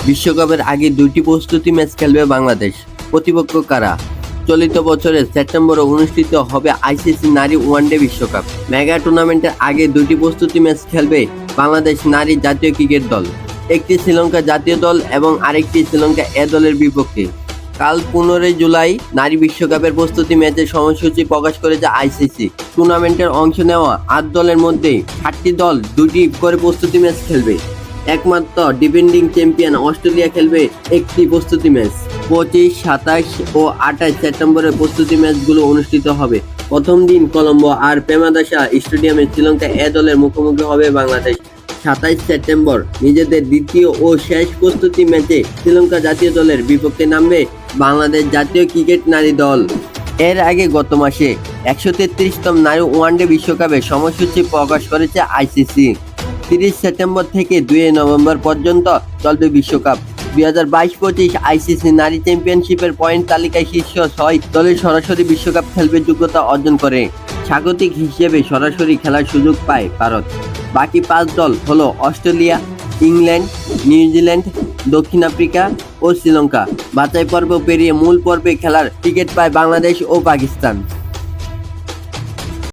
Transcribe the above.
বিশ্বকাপের আগে 2টি প্রস্তুতি ম্যাচ খেলবে বাংলাদেশ। প্রতিপক্ষ কারা? চলিত বছরের সেপ্টেম্বরে অনুষ্ঠিত হবে আইসিসি নারী ওয়ানডে বিশ্বকাপ। মেগা টুর্নামেন্টের আগে 2টি প্রস্তুতি ম্যাচ খেলবে বাংলাদেশ নারী জাতীয় ক্রিকেট দল। একটি শ্রীলঙ্কা জাতীয় দল এবং আরেকটি শ্রীলঙ্কা এ দলের বিপক্ষে। কাল 15 জুলাই নারী বিশ্বকাপের প্রস্তুতি ম্যাচের সময়সূচি প্রকাশ করেছে আইসিসি। টুর্নামেন্টের অংশ নেওয়া 8 দলের মধ্যে 8টি দল 2টি করে প্রস্তুতি ম্যাচ খেলবে। একমাত্র ডিফেন্ডিং চ্যাম্পিয়ন অস্ট্রেলিয়া খেলবে একটি প্রস্তুতি ম্যাচ। 25, 27 ও 28 সেপ্টেম্বরের প্রস্তুতি ম্যাচগুলো অনুষ্ঠিত হবে। প্রথম দিন কলম্বো আর প্রেমাদাসা স্টেডিয়ামে শ্রীলঙ্কা এ দলের মুখোমুখি হবে বাংলাদেশ। 27 সেপ্টেম্বর নিজেদের দ্বিতীয় ও শেষ প্রস্তুতি ম্যাচে শ্রীলঙ্কা জাতীয় দলের বিপক্ষে নামবে বাংলাদেশ জাতীয় ক্রিকেট নারী দল। এর আগে গত মাসে 133তম নারী ওয়ানডে বিশ্বকাপের সময়সূচি প্রকাশ করেছে আইসিসি। 30 সেপ্টেম্বর থেকে 2 নভেম্বর পর্যন্ত চলবে বিশ্বকাপ। 2022-25 আইসিসি নারী চ্যাম্পিয়নশিপের পয়েন্ট তালিকায় শীর্ষ 6 দলের সরাসরি বিশ্বকাপ খেলবে যোগ্যতা অর্জন করে। স্বাগতিক হিসেবে সরাসরি খেলার সুযোগ পায় ভারত। বাকি 5 দল হলো অস্ট্রেলিয়া, ইংল্যান্ড, নিউজিল্যান্ড, দক্ষিণ আফ্রিকা ও শ্রীলঙ্কা। বাছাই পর্ব পেরিয়ে মূল পর্বে খেলার টিকিট পায় বাংলাদেশ ও পাকিস্তান।